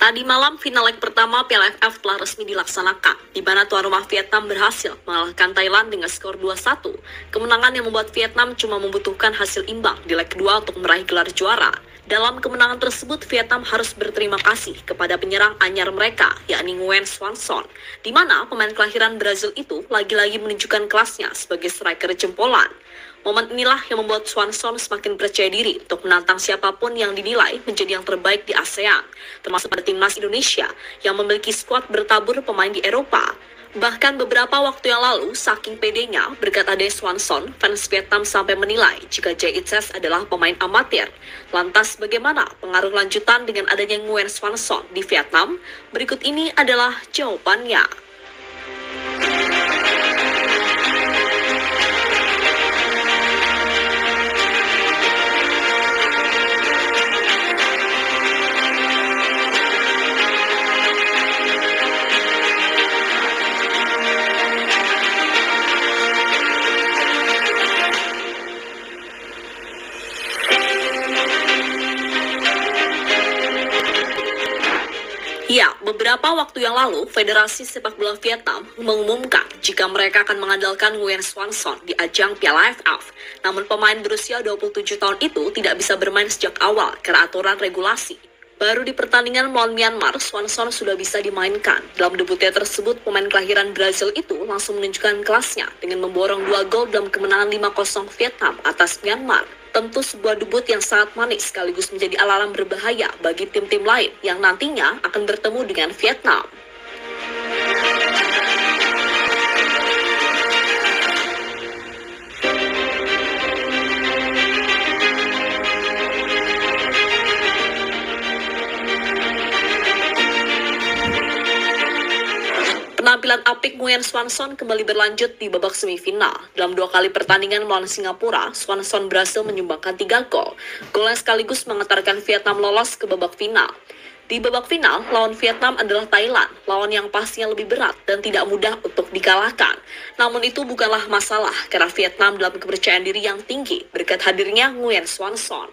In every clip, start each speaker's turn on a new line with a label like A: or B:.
A: Tadi malam, final leg pertama Piala AFF telah resmi dilaksanakan, di mana tuan rumah Vietnam berhasil mengalahkan Thailand dengan skor 2-1. Kemenangan yang membuat Vietnam cuma membutuhkan hasil imbang di leg kedua untuk meraih gelar juara. Dalam kemenangan tersebut, Vietnam harus berterima kasih kepada penyerang anyar mereka, yakni Nguyen Xuan Son, di mana pemain kelahiran Brazil itu lagi-lagi menunjukkan kelasnya sebagai striker jempolan. Momen inilah yang membuat Xuan Son semakin percaya diri untuk menantang siapapun yang dinilai menjadi yang terbaik di ASEAN, termasuk pada timnas Indonesia yang memiliki skuad bertabur pemain di Eropa. Bahkan beberapa waktu yang lalu, saking pedenya, berkata Dae Xuan Son, fans Vietnam sampai menilai jika Jae Itses adalah pemain amatir. Lantas bagaimana pengaruh lanjutan dengan adanya Nguyen Xuan Son di Vietnam? Berikut ini adalah jawabannya. Ya, beberapa waktu yang lalu, Federasi Sepak Bola Vietnam mengumumkan jika mereka akan mengandalkan Nguyen Xuan Son di ajang Piala AFF. Namun pemain berusia 27 tahun itu tidak bisa bermain sejak awal karena aturan regulasi. Baru di pertandingan melawan Myanmar, Xuan Son sudah bisa dimainkan. Dalam debutnya tersebut, pemain kelahiran Brazil itu langsung menunjukkan kelasnya dengan memborong 2 gol dalam kemenangan 5-0 Vietnam atas Myanmar. Tentu sebuah debut yang sangat manis sekaligus menjadi alarm berbahaya bagi tim-tim lain yang nantinya akan bertemu dengan Vietnam. Penampilan apik Nguyen Xuan Son kembali berlanjut di babak semifinal. Dalam 2 kali pertandingan melawan Singapura, Xuan Son berhasil menyumbangkan 3 gol. Gol yang sekaligus mengantarkan Vietnam lolos ke babak final. Di babak final, lawan Vietnam adalah Thailand, lawan yang pastinya lebih berat dan tidak mudah untuk dikalahkan. Namun itu bukanlah masalah, karena Vietnam dalam kepercayaan diri yang tinggi berkat hadirnya Nguyen Xuan Son.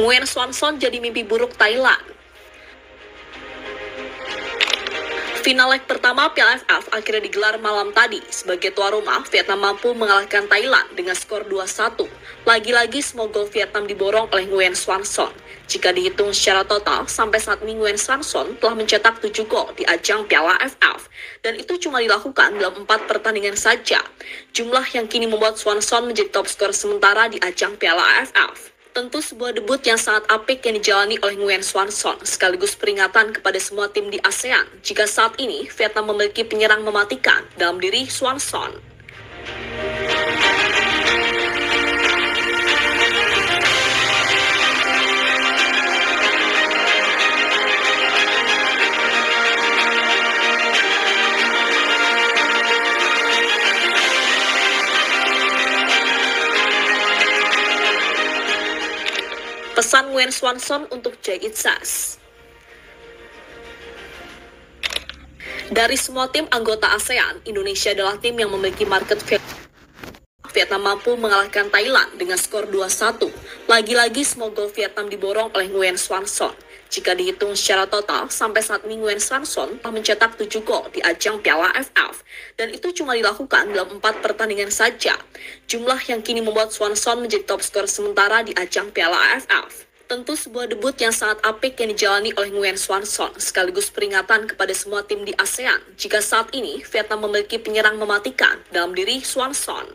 A: Nguyen Xuan Son jadi mimpi buruk Thailand. Final leg pertama Piala AFF akhirnya digelar malam tadi. Sebagai tuan rumah, Vietnam mampu mengalahkan Thailand dengan skor 2-1. Lagi-lagi semua gol Vietnam diborong oleh Nguyen Xuan Son. Jika dihitung secara total, sampai saat ini Nguyen Xuan Son telah mencetak 7 gol di ajang Piala AFF. Dan itu cuma dilakukan dalam 4 pertandingan saja. Jumlah yang kini membuat Xuan Son menjadi top skor sementara di ajang Piala AFF. Tentu sebuah debut yang sangat apik yang dijalani oleh Nguyen Xuan Son, sekaligus peringatan kepada semua tim di ASEAN jika saat ini Vietnam memiliki penyerang mematikan dalam diri Xuan Son. Pesan Nguyen Xuan Son untuk Jae Itses. Dari semua tim anggota ASEAN, Indonesia adalah tim yang memiliki market Vietnam mampu mengalahkan Thailand dengan skor 2-1. Lagi-lagi semua gol Vietnam diborong oleh Nguyen Xuan Son. Jika dihitung secara total, sampai saat ini Nguyen Xuan Son telah mencetak 7 gol di ajang Piala AFF. Dan itu cuma dilakukan dalam 4 pertandingan saja. Jumlah yang kini membuat Xuan Son menjadi top skor sementara di ajang Piala AFF. Tentu sebuah debut yang sangat apik yang dijalani oleh Nguyen Xuan Son, sekaligus peringatan kepada semua tim di ASEAN jika saat ini Vietnam memiliki penyerang mematikan dalam diri Xuan Son.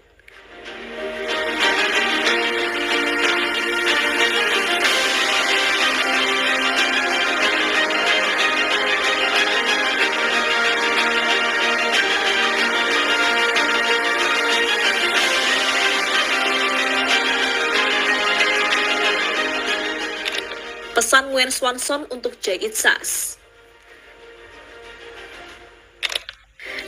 A: Pesan Nguyen Xuan Son untuk Jae It-sas.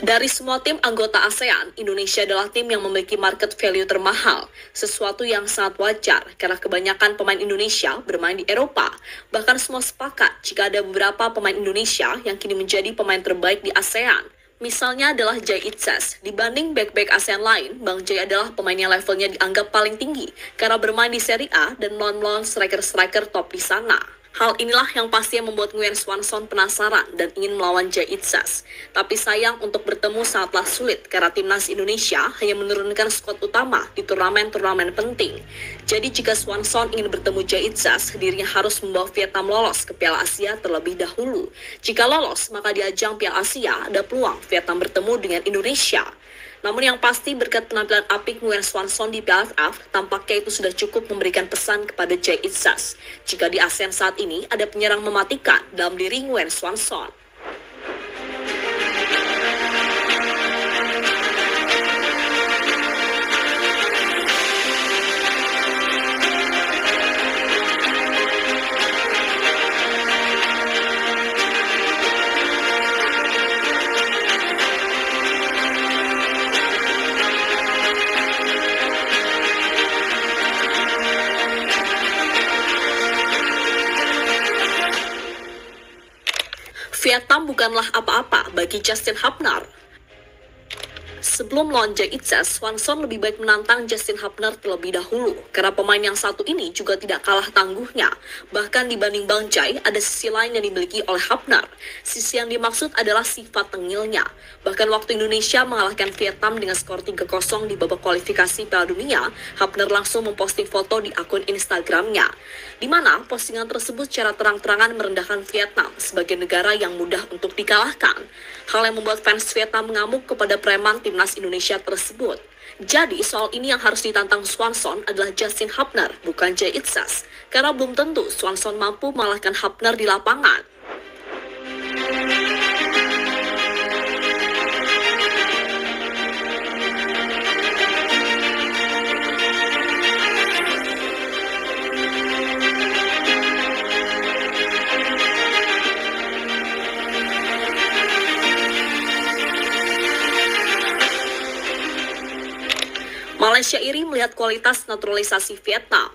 A: Dari semua tim anggota ASEAN, Indonesia adalah tim yang memiliki market value termahal, sesuatu yang sangat wajar karena kebanyakan pemain Indonesia bermain di Eropa. Bahkan semua sepakat jika ada beberapa pemain Indonesia yang kini menjadi pemain terbaik di ASEAN. Misalnya adalah Jae It-sas. Dibanding back-back ASEAN lain, Bang Jae adalah pemain yang levelnya dianggap paling tinggi karena bermain di Serie A dan melawan striker-striker top di sana. Hal inilah yang pastinya membuat Nguyen Xuan Son penasaran dan ingin melawan Jae It-sas. Tapi sayang untuk bertemu sangatlah sulit karena timnas Indonesia hanya menurunkan skuad utama di turnamen-turnamen penting. Jadi jika Xuan Son ingin bertemu Jae It-sas, dirinya harus membawa Vietnam lolos ke Piala Asia terlebih dahulu. Jika lolos, maka di ajang Piala Asia ada peluang Vietnam bertemu dengan Indonesia. Namun yang pasti berkat penampilan apik Nguyen Xuan Son di PFF, tampaknya itu sudah cukup memberikan pesan kepada Jae It-sas. Jika di ASEAN saat ini ada penyerang mematikan dalam diri Nguyen Xuan Son. Vietnam bukanlah apa-apa bagi Justin Hubner. Sebelum lawan Jae It-sas, Xuan Son lebih baik menantang Justin Hubner terlebih dahulu, karena pemain yang satu ini juga tidak kalah tangguhnya. Bahkan dibanding Bang Jae, ada sisi lain yang dimiliki oleh Hubner. Sisi yang dimaksud adalah sifat tengilnya. Bahkan waktu Indonesia mengalahkan Vietnam dengan skor 3-0 di babak kualifikasi Piala Dunia, Hubner langsung memposting foto di akun Instagramnya, di mana postingan tersebut secara terang-terangan merendahkan Vietnam sebagai negara yang mudah untuk dikalahkan. Hal yang membuat fans Vietnam mengamuk kepada preman timnas Indonesia tersebut. Jadi soal ini yang harus ditantang Xuan Son adalah Justin Hubner, bukan Jae It-sas. Karena belum tentu Xuan Son mampu mengalahkan Hubner di lapangan. Malaysia iri melihat kualitas naturalisasi Vietnam.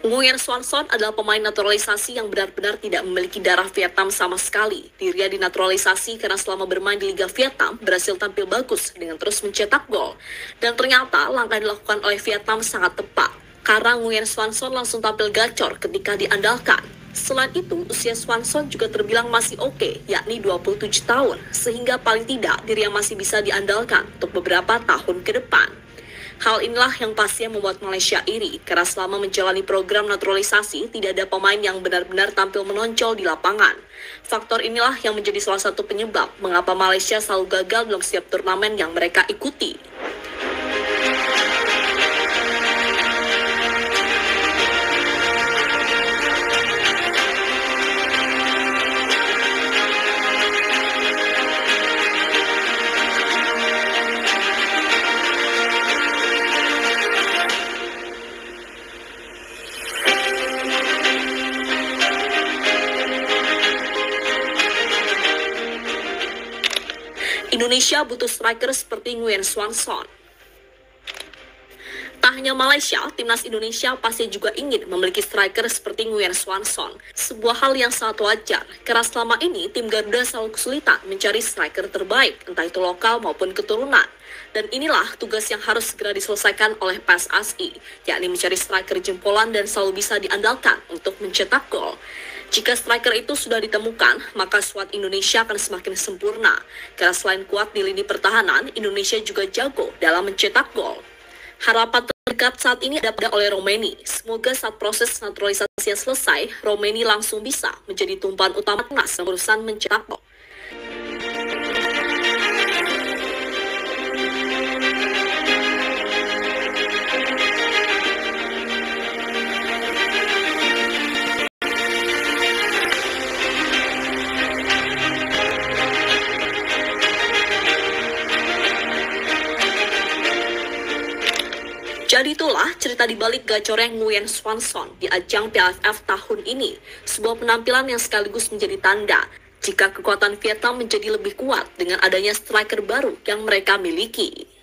A: Nguyen Xuan Son adalah pemain naturalisasi yang benar-benar tidak memiliki darah Vietnam sama sekali. Dirinya dinaturalisasi karena selama bermain di Liga Vietnam berhasil tampil bagus dengan terus mencetak gol. Dan ternyata langkah yang dilakukan oleh Vietnam sangat tepat, karena Nguyen Xuan Son langsung tampil gacor ketika diandalkan. Selain itu, usia Xuan Son juga terbilang masih oke, yakni 27 tahun, sehingga paling tidak dirinya masih bisa diandalkan untuk beberapa tahun ke depan. Hal inilah yang pastinya membuat Malaysia iri, karena selama menjalani program naturalisasi, tidak ada pemain yang benar-benar tampil menonjol di lapangan. Faktor inilah yang menjadi salah satu penyebab mengapa Malaysia selalu gagal dalam setiap turnamen yang mereka ikuti. Indonesia butuh striker seperti Nguyen Xuan Son. Tak hanya Malaysia, timnas Indonesia pasti juga ingin memiliki striker seperti Nguyen Xuan Son. Sebuah hal yang sangat wajar, karena selama ini tim Garuda selalu kesulitan mencari striker terbaik, entah itu lokal maupun keturunan. Dan inilah tugas yang harus segera diselesaikan oleh PSSI, yakni mencari striker jempolan dan selalu bisa diandalkan untuk mencetak gol. Jika striker itu sudah ditemukan, maka skuad Indonesia akan semakin sempurna. Karena selain kuat di lini pertahanan, Indonesia juga jago dalam mencetak gol. Harapan terdekat saat ini ada oleh Romeni. Semoga saat proses naturalisasi selesai, Romeni langsung bisa menjadi tumpuan utama timnas dalam urusan mencetak gol. Jadi itulah cerita di balik gacornya Nguyen Xuan Son di ajang PAFF tahun ini. Sebuah penampilan yang sekaligus menjadi tanda jika kekuatan Vietnam menjadi lebih kuat dengan adanya striker baru yang mereka miliki.